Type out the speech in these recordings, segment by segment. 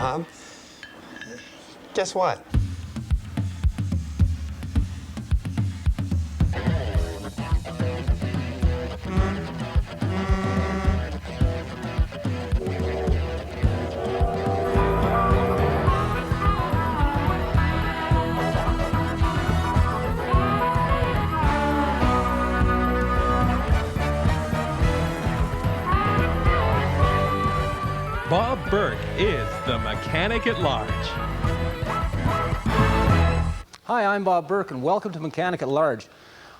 Bob. Guess what? Bob Bourke is the mechanic at large. Hi, I'm Bob Bourke, and welcome to Mechanic at Large.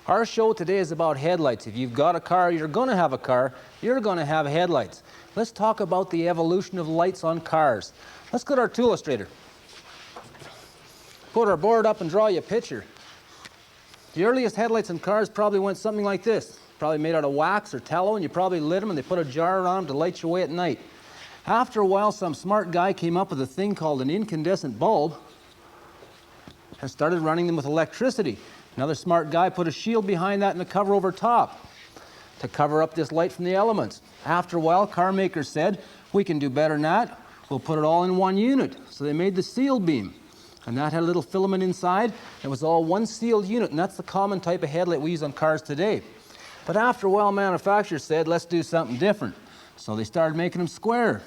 Our show today is about headlights. If you've got a car, you're going to have a car, you're going to have headlights. Let's talk about the evolution of lights on cars. Let's go to our tool illustrator. Put our board up and draw you a picture. The earliest headlights in cars probably went something like this. Probably made out of wax or tallow, and you probably lit them and they put a jar around them to light you away at night. After a while, some smart guy came up with a thing called an incandescent bulb and started running them with electricity. Another smart guy put a shield behind that and a cover over top to cover up this light from the elements. After a while, car makers said, we can do better than that. We'll put it all in one unit. So they made the sealed beam. And that had a little filament inside. It was all one sealed unit, and that's the common type of headlight we use on cars today. But after a while, manufacturers said, let's do something different. So they started making them square.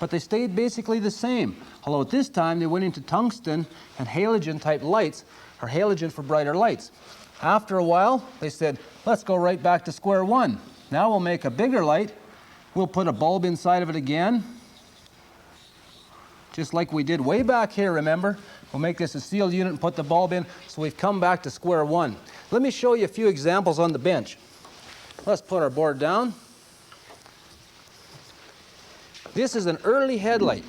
But they stayed basically the same. Although at this time, they went into tungsten and halogen type lights, or halogen for brighter lights. After a while, they said, let's go right back to square one. Now we'll make a bigger light. We'll put a bulb inside of it again, just like we did way back here, remember? We'll make this a sealed unit and put the bulb in, so we've come back to square one. Let me show you a few examples on the bench. Let's put our board down. This is an early headlight.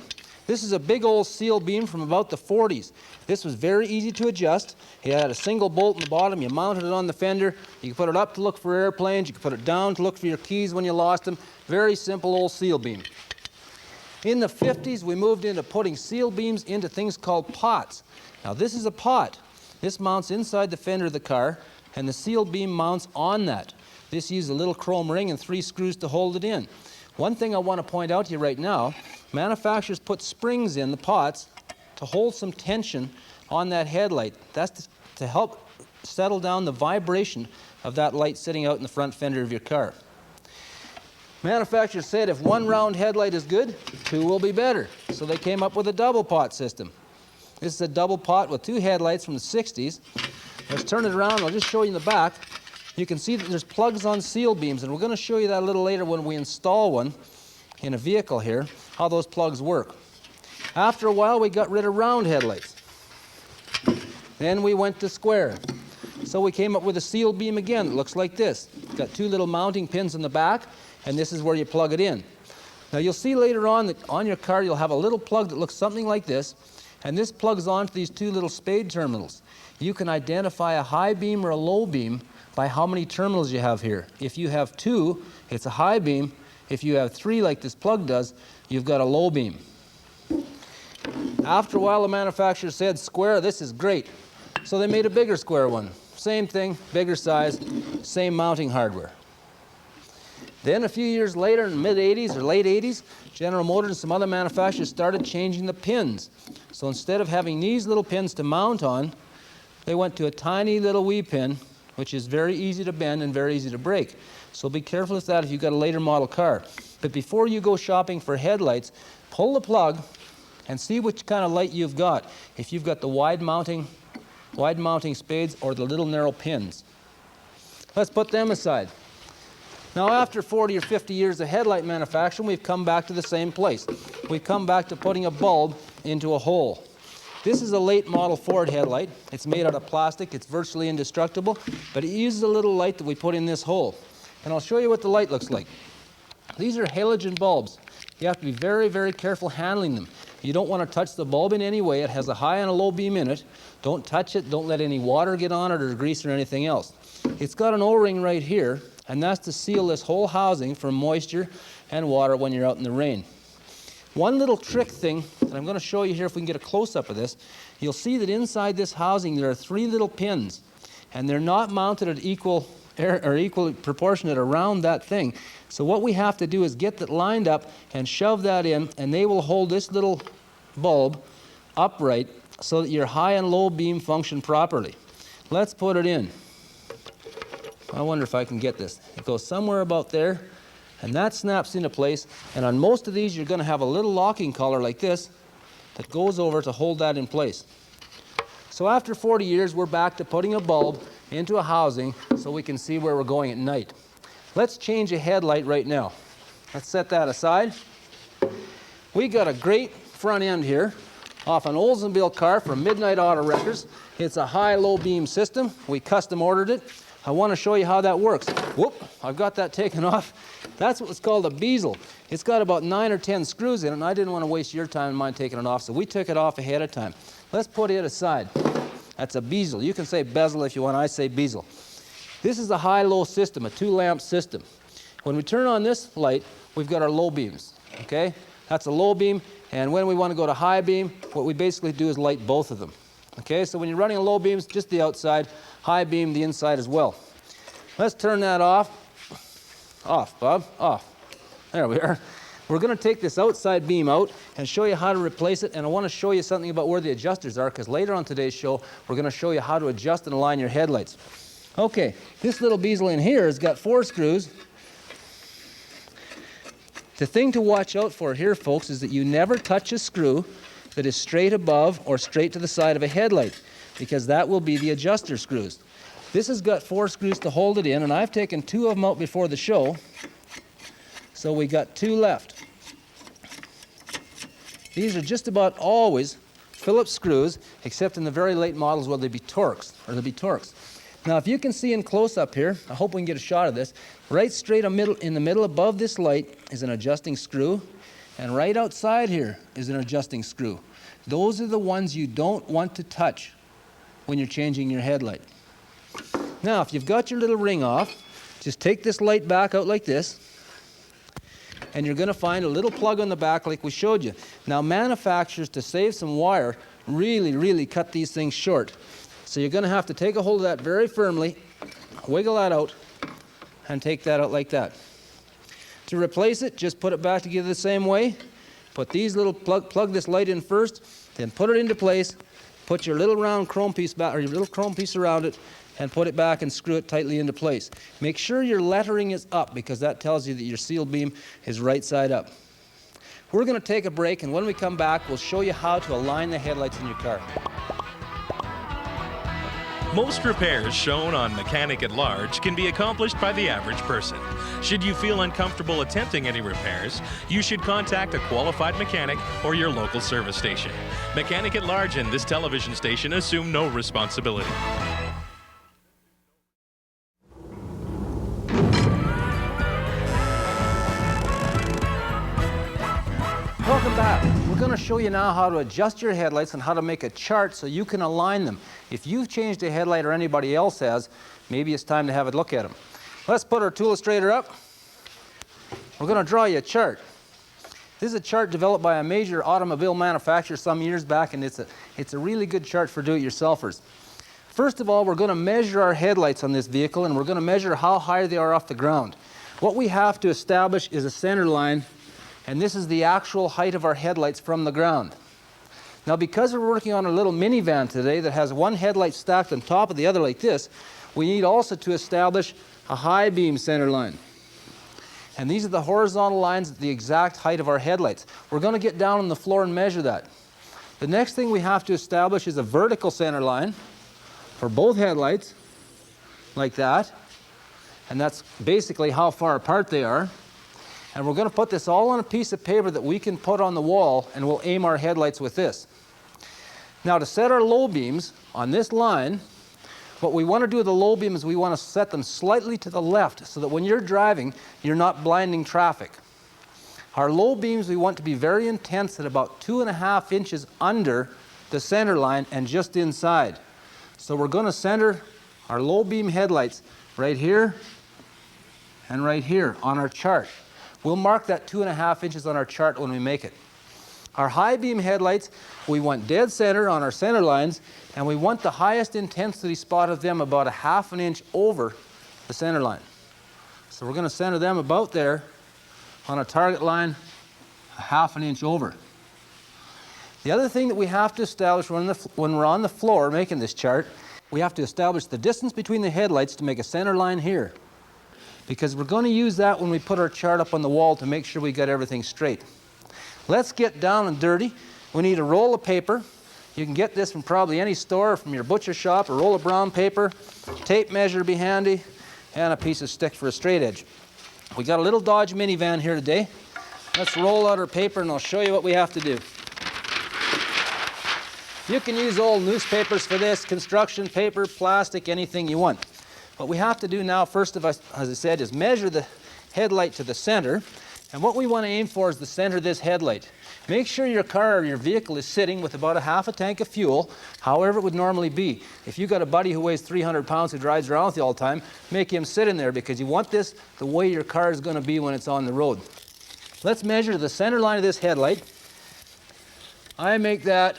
This is a big old seal beam from about the 40s. This was very easy to adjust. It had a single bolt in the bottom. You mounted it on the fender. You could put it up to look for airplanes. You could put it down to look for your keys when you lost them. Very simple old seal beam. In the 50s, we moved into putting seal beams into things called pots. Now this is a pot. This mounts inside the fender of the car, and the seal beam mounts on that. This uses a little chrome ring and 3 screws to hold it in. One thing I want to point out to you right now, manufacturers put springs in the pots to hold some tension on that headlight. That's to help settle down the vibration of that light sitting out in the front fender of your car. Manufacturers said if one round headlight is good, 2 will be better. So they came up with a double pot system. This is a double pot with 2 headlights from the 60s. Let's turn it around. I'll just show you in the back. You can see that there's plugs on seal beams, and we're going to show you that a little later when we install one in a vehicle here, how those plugs work. After a while, we got rid of round headlights. Then we went to square. So we came up with a seal beam again that looks like this. It's got 2 little mounting pins in the back, and this is where you plug it in. Now you'll see later on that on your car you'll have a little plug that looks something like this, and this plugs onto these 2 little spade terminals. You can identify a high beam or a low beam by how many terminals you have here. If you have 2, it's a high beam. If you have 3, like this plug does, you've got a low beam. After a while, the manufacturer said, square, this is great. So they made a bigger square one. Same thing, bigger size, same mounting hardware. Then a few years later, in the mid-80s or late 80s, General Motors and some other manufacturers started changing the pins. So instead of having these little pins to mount on, they went to a tiny little wee pin, which is very easy to bend and very easy to break. So be careful with that if you've got a later model car. But before you go shopping for headlights, pull the plug and see which kind of light you've got. If you've got the wide mounting spades or the little narrow pins. Let's put them aside. Now after 40 or 50 years of headlight manufacturing, we've come back to the same place. We've come back to putting a bulb into a hole. This is a late model Ford headlight. It's made out of plastic. It's virtually indestructible, but it uses a little light that we put in this hole. And I'll show you what the light looks like. These are halogen bulbs. You have to be very, very careful handling them. You don't want to touch the bulb in any way. It has a high and a low beam in it. Don't touch it. Don't let any water get on it or grease or anything else. It's got an O-ring right here, and that's to seal this whole housing from moisture and water when you're out in the rain. One little trick thing that I'm going to show you here, if we can get a close-up of this, you'll see that inside this housing there are 3 little pins, and they're not mounted at equal proportionate around that thing. So what we have to do is get that lined up and shove that in, and they will hold this little bulb upright so that your high and low beam function properly. Let's put it in. I wonder if I can get this. It goes somewhere about there, and that snaps into place. And on most of these, you're going to have a little locking collar like this that goes over to hold that in place. So after 40 years, we're back to putting a bulb into a housing so we can see where we're going at night. Let's change a headlight right now. Let's set that aside. We got a great front end here off an Oldsmobile car from Midnight Auto Wreckers. It's a high-low beam system. We custom ordered it. I want to show you how that works. Whoop, I've got that taken off. That's what's called a bezel. It's got about 9 or 10 screws in it, and I didn't want to waste your time and mine taking it off, so we took it off ahead of time. Let's put it aside. That's a bezel. You can say bezel if you want. I say bezel. This is a high-low system, a 2-lamp system. When we turn on this light, we've got our low beams, okay? That's a low beam, and when we want to go to high beam, what we basically do is light both of them. Okay, so when you're running low beams, just the outside, high beam, the inside as well. Let's turn that off. Off, Bob, off. There we are. We're going to take this outside beam out and show you how to replace it, and I want to show you something about where the adjusters are, because later on today's show, we're going to show you how to adjust and align your headlights. Okay, this little bezel in here has got 4 screws. The thing to watch out for here, folks, is that you never touch a screw that is straight above or straight to the side of a headlight, because that will be the adjuster screws. This has got 4 screws to hold it in, and I've taken 2 of them out before the show, so we got 2 left. These are just about always Phillips screws, except in the very late models where they'll be Torx. Now, if you can see in close-up here, I hope we can get a shot of this, right straight in the middle above this light is an adjusting screw, and right outside here is an adjusting screw. Those are the ones you don't want to touch when you're changing your headlight. Now, if you've got your little ring off, just take this light back out like this, and you're going to find a little plug on the back like we showed you. Now, manufacturers, to save some wire, really cut these things short. So you're going to have to take a hold of that very firmly, wiggle that out, and take that out like that. To replace it, just put it back together the same way. Put these little plug this light in first, then put it into place, put your little round chrome piece back, or your little chrome piece around it, and put it back and screw it tightly into place. Make sure your lettering is up, because that tells you that your seal beam is right side up. We're going to take a break, and when we come back, we'll show you how to align the headlights in your car. Most repairs shown on Mechanic at Large can be accomplished by the average person. Should you feel uncomfortable attempting any repairs, you should contact a qualified mechanic or your local service station. Mechanic at Large and this television station assume no responsibility. Welcome back. We're going to show you now how to adjust your headlights and how to make a chart so you can align them. If you've changed a headlight or anybody else has, maybe it's time to have a look at them. Let's put our tool illustrator up. We're going to draw you a chart. This is a chart developed by a major automobile manufacturer some years back, and it's a really good chart for do-it-yourselfers. First of all, we're going to measure our headlights on this vehicle, and we're going to measure how high they are off the ground. What we have to establish is a center line, and this is the actual height of our headlights from the ground. Now, because we're working on a little minivan today that has one headlight stacked on top of the other like this, we need also to establish a high beam center line. And these are the horizontal lines at the exact height of our headlights. We're going to get down on the floor and measure that. The next thing we have to establish is a vertical center line for both headlights, like that. And that's basically how far apart they are. And we're going to put this all on a piece of paper that we can put on the wall, and we'll aim our headlights with this. Now, to set our low beams on this line, what we want to do with the low beam is we want to set them slightly to the left so that when you're driving, you're not blinding traffic. Our low beams we want to be very intense at about 2.5 inches under the center line and just inside. So we're going to center our low beam headlights right here and right here on our chart. We'll mark that 2.5 inches on our chart when we make it. Our high beam headlights, we want dead center on our center lines, and we want the highest intensity spot of them about 1/2 inch over the center line. So we're going to center them about there on a target line 1/2 inch over. The other thing that we have to establish when we're on the floor making this chart, we have to establish the distance between the headlights to make a center line here. Because we're going to use that when we put our chart up on the wall to make sure we got everything straight. Let's get down and dirty. We need a roll of paper. You can get this from probably any store, from your butcher shop, a roll of brown paper, tape measure be handy, and a piece of stick for a straight edge. We got a little Dodge minivan here today. Let's roll out our paper and I'll show you what we have to do. You can use old newspapers for this, construction paper, plastic, anything you want. What we have to do now, first of all, as I said, is measure the headlight to the center. And what we want to aim for is the center of this headlight. Make sure your car or your vehicle is sitting with about a half a tank of fuel, however it would normally be. If you've got a buddy who weighs 300 pounds who drives around with you all the time, make him sit in there because you want this the way your car is going to be when it's on the road. Let's measure the center line of this headlight. I make that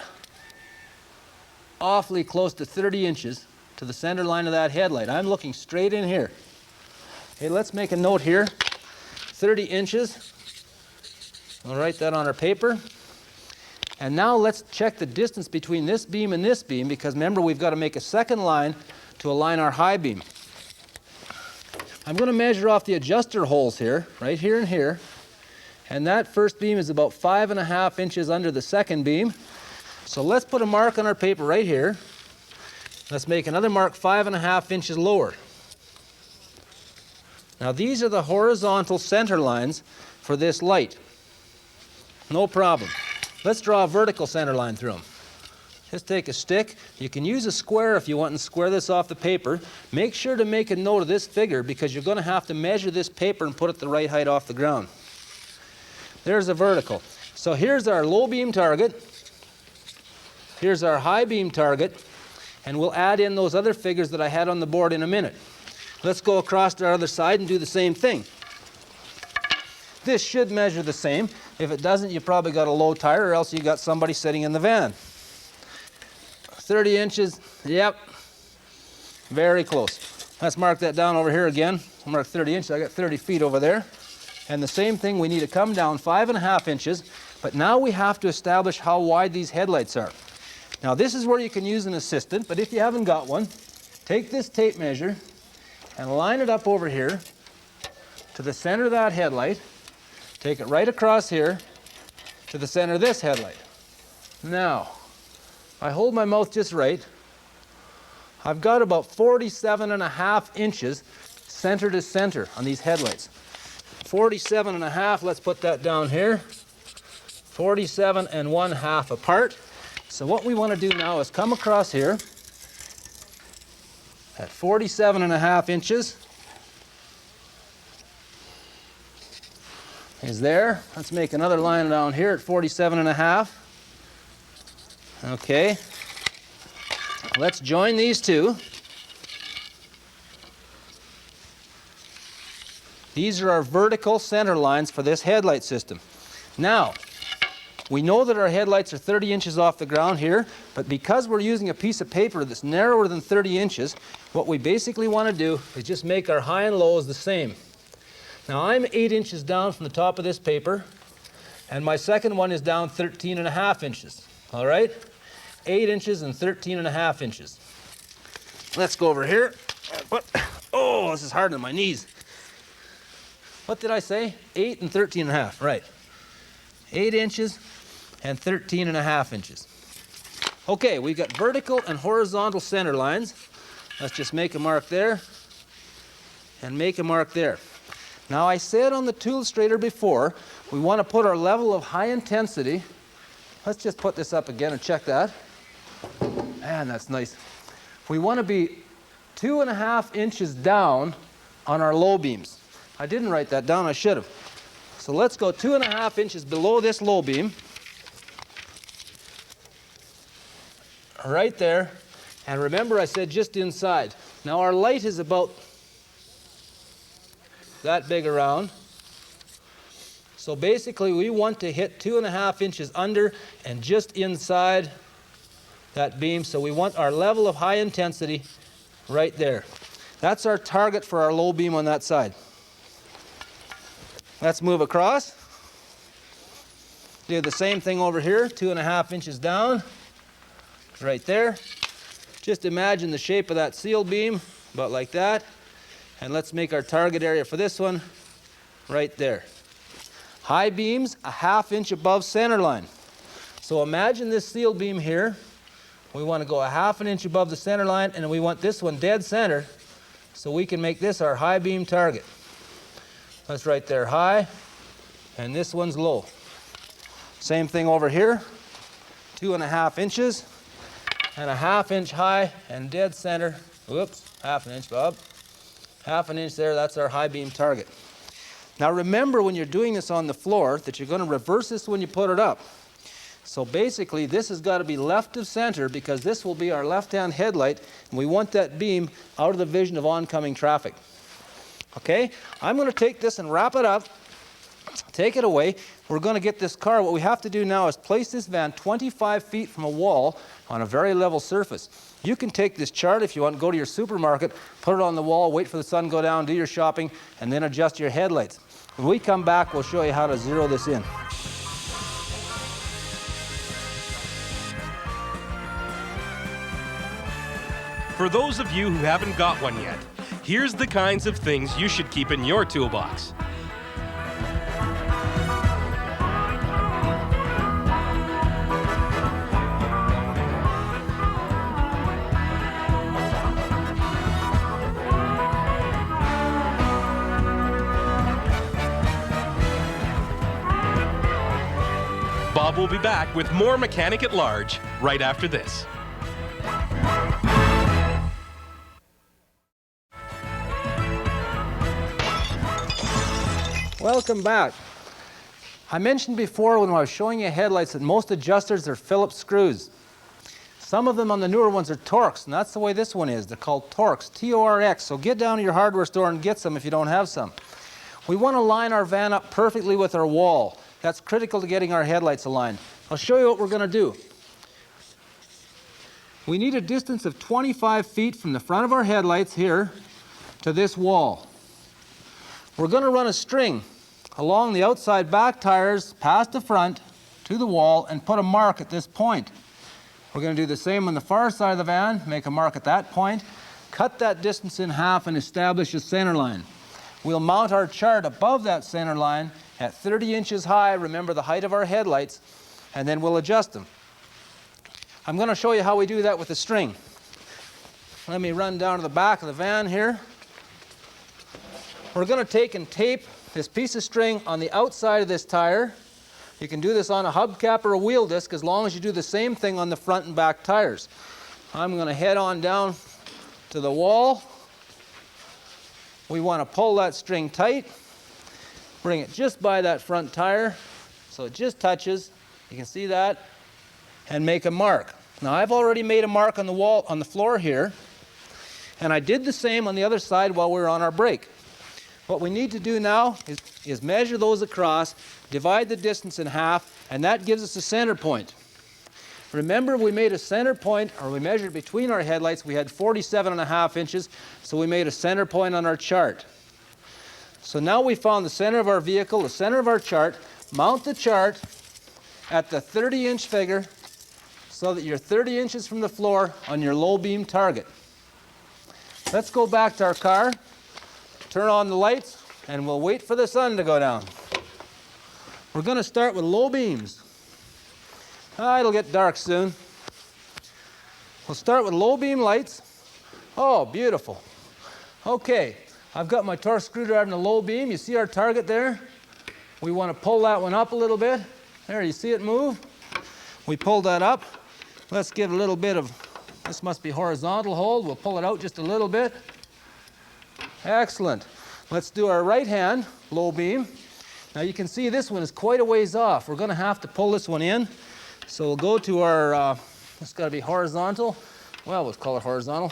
awfully close to 30 inches to the center line of that headlight. I'm looking straight in here. Okay, let's make a note here. 30 inches. We'll write that on our paper. And now let's check the distance between this beam and this beam, because remember, we've got to make a second line to align our high beam. I'm going to measure off the adjuster holes here, right here and here. And that first beam is about 5.5 inches under the second beam. So let's put a mark on our paper right here. Let's make another mark 5.5 inches lower. Now these are the horizontal center lines for this light. No problem. Let's draw a vertical center line through them. Just take a stick. You can use a square if you want and square this off the paper. Make sure to make a note of this figure because you're going to have to measure this paper and put it the right height off the ground. There's a vertical. So here's our low beam target. Here's our high beam target, and we'll add in those other figures that I had on the board in a minute. Let's go across to our other side and do the same thing. This should measure the same. If it doesn't, you probably got a low tire, or else you got somebody sitting in the van. 30 inches, yep, very close. Let's mark that down over here again. I'll mark 30 inches, I got 30 feet over there. And the same thing, we need to come down 5.5 inches, but now we have to establish how wide these headlights are. Now this is where you can use an assistant, but if you haven't got one, take this tape measure and line it up over here to the center of that headlight. Take it right across here to the center of this headlight. Now, if I hold my mouth just right, I've got about 47.5 inches center to center on these headlights. 47.5, let's put that down here. 47.5 apart. So what we want to do now is come across here at 47.5 inches. Is there. Let's make another line down here at 47.5. Okay. Let's join these two. These are our vertical center lines for this headlight system. Now, we know that our headlights are 30 inches off the ground here, but because we're using a piece of paper that's narrower than 30 inches, what we basically want to do is just make our high and lows the same. Now I'm 8 inches down from the top of this paper, and my second one is down 13.5 inches. All right? 8 inches and 13.5 inches. Let's go over here. Oh, this is hard on my knees. What did I say? 8 and 13.5, right. 8 inches and 13.5 inches. Okay, we've got vertical and horizontal center lines. Let's just make a mark there and make a mark there. Now I said on the tool illustrator before, we want to put our level of high intensity. Let's just put this up again and check that. Man, that's nice. We want to be 2.5 inches down on our low beams. I didn't write that down, I should have. So let's go 2.5 inches below this low beam. Right there. And remember I said just inside. Now our light is about that big around. So basically we want to hit 2.5 inches under and just inside that beam. So we want our level of high intensity right there. That's our target for our low beam on that side. Let's move across. Do the same thing over here, 2.5 inches down, right there. Just imagine the shape of that seal beam, about like that. And let's make our target area for this one right there. High beams, 1/2 inch above center line. So imagine this seal beam here. We want to go 1/2 inch above the center line, and we want this one dead center, so we can make this our high beam target. That's right there, high, and this one's low. Same thing over here, 2.5 inches, and 1/2 inch high and dead center. Whoops, 1/2 inch, Bob. 1/2 inch there, that's our high beam target. Now remember when you're doing this on the floor that you're going to reverse this when you put it up. So basically this has got to be left of center because this will be our left-hand headlight, and we want that beam out of the vision of oncoming traffic. Okay, I'm going to take this and wrap it up, take it away. We're going to get this car. What we have to do now is place this van 25 feet from a wall on a very level surface. You can take this chart if you want, go to your supermarket, put it on the wall, wait for the sun to go down, do your shopping, and then adjust your headlights. When we come back, we'll show you how to zero this in. For those of you who haven't got one yet, here's the kinds of things you should keep in your toolbox. Bob will be back with more Mechanic at Large right after this. Welcome back. I mentioned before when I was showing you headlights that most adjusters are Phillips screws. Some of them on the newer ones are Torx, and that's the way this one is. They're called Torx, T-O-R-X. So get down to your hardware store and get some if you don't have some. We want to line our van up perfectly with our wall. That's critical to getting our headlights aligned. I'll show you what we're going to do. We need a distance of 25 feet from the front of our headlights here to this wall. We're going to run a string along the outside back tires past the front to the wall and put a mark at this point. We're going to do the same on the far side of the van, make a mark at that point, cut that distance in half and establish a center line. We'll mount our chart above that center line at 30 inches high, remember the height of our headlights, and then we'll adjust them. I'm going to show you how we do that with the string. Let me run down to the back of the van here. We're going to take and tape this piece of string on the outside of this tire. You can do this on a hubcap or a wheel disc as long as you do the same thing on the front and back tires. I'm going to head on down to the wall. We want to pull that string tight, bring it just by that front tire so it just touches. You can see that, and make a mark. Now I've already made a mark on the wall, on the floor here, and I did the same on the other side while we were on our brake. What we need to do now is measure those across, divide the distance in half, and that gives us a center point. Remember, we made a center point, or we measured between our headlights. We had 47.5 inches, so we made a center point on our chart. So now we found the center of our vehicle, the center of our chart. Mount the chart at the 30-inch figure so that you're 30 inches from the floor on your low beam target. Let's go back to our car, turn on the lights, and we'll wait for the sun to go down. We're going to start with low beams. It'll get dark soon. We'll start with low beam lights. Oh, beautiful. Okay, I've got my Torx screwdriver in the low beam. You see our target there? We want to pull that one up a little bit. There, you see it move? We pulled that up. Let's give a little bit of, this must be horizontal hold. We'll pull it out just a little bit. Excellent. Let's do our right hand low beam. Now you can see this one is quite a ways off. We're going to have to pull this one in. So we'll go to our, it's got to be horizontal. Well, let's call it horizontal.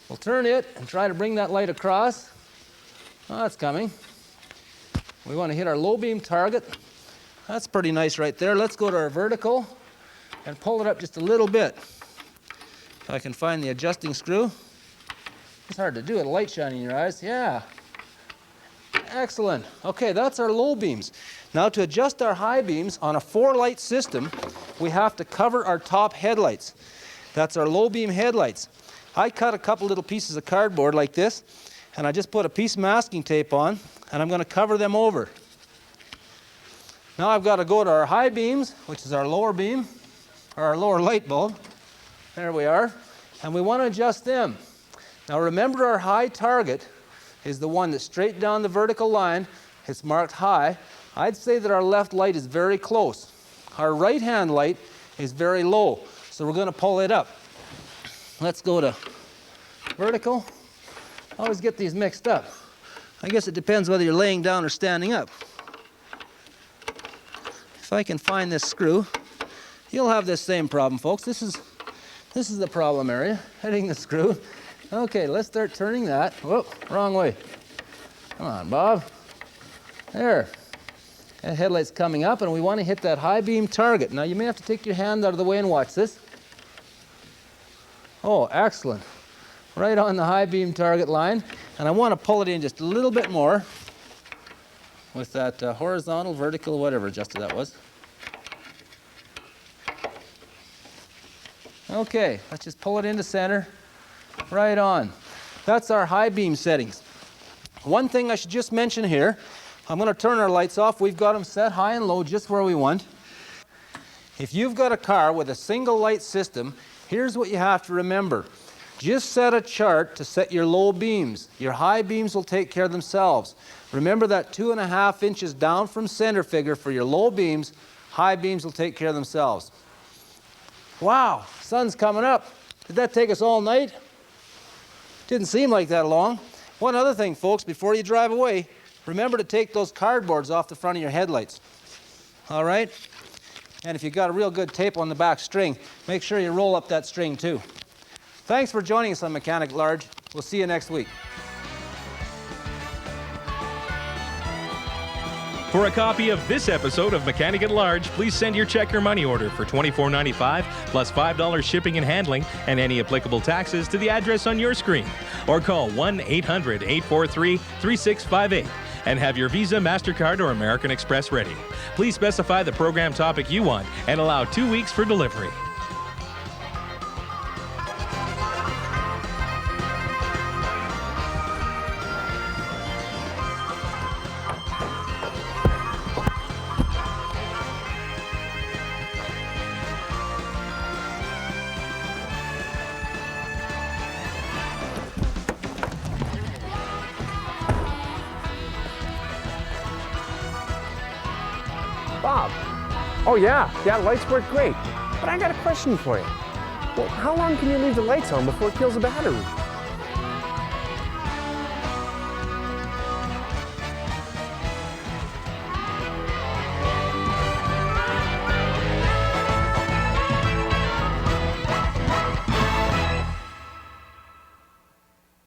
We'll turn it and try to bring that light across. Oh, it's coming. We want to hit our low beam target. That's pretty nice right there. Let's go to our vertical and pull it up just a little bit. If I can find the adjusting screw. It's hard to do with a light shining in your eyes. Yeah. Excellent. Okay, that's our low beams. Now to adjust our high beams on a 4-light system, we have to cover our top headlights. That's our low beam headlights. I cut a couple little pieces of cardboard like this, and I just put a piece of masking tape on, and I'm going to cover them over. Now I've got to go to our high beams, which is our lower beam, or our lower light bulb. There we are. And we want to adjust them. Now remember, our high target is the one that's straight down the vertical line. It's marked high. I'd say that our left light is very close. Our right-hand light is very low. So we're going to pull it up. Let's go to vertical. I always get these mixed up. I guess it depends whether you're laying down or standing up. If I can find this screw, you'll have this same problem, folks. This is the problem area, hitting the screw. Okay, let's start turning that. Whoop, wrong way. Come on, Bob. There. That headlight's coming up, and we want to hit that high beam target. Now, you may have to take your hand out of the way and watch this. Oh, excellent. Right on the high beam target line. And I want to pull it in just a little bit more with that horizontal, vertical, whatever adjuster that was. Okay, let's just pull it into center. Right on. That's our high beam settings. One thing I should just mention here, I'm going to turn our lights off. We've got them set high and low just where we want. If you've got a car with a single light system, here's what you have to remember. Just set a chart to set your low beams. Your high beams will take care of themselves. Remember that 2.5 inches down from center figure for your low beams. High beams will take care of themselves. Wow, sun's coming up. Did that take us all night? Didn't seem like that long. One other thing, folks, before you drive away, remember to take those cardboards off the front of your headlights. All right? And if you've got a real good tape on the back string, make sure you roll up that string too. Thanks for joining us on Mechanic at Large. We'll see you next week. For a copy of this episode of Mechanic at Large, please send your check or money order for $24.95 plus $5 shipping and handling and any applicable taxes to the address on your screen. Or call 1-800-843-3658 and have your Visa, MasterCard, or American Express ready. Please specify the program topic you want and allow 2 weeks for delivery. Bob. Oh yeah, lights work great. But I got a question for you. Well, how long can you leave the lights on before it kills the battery?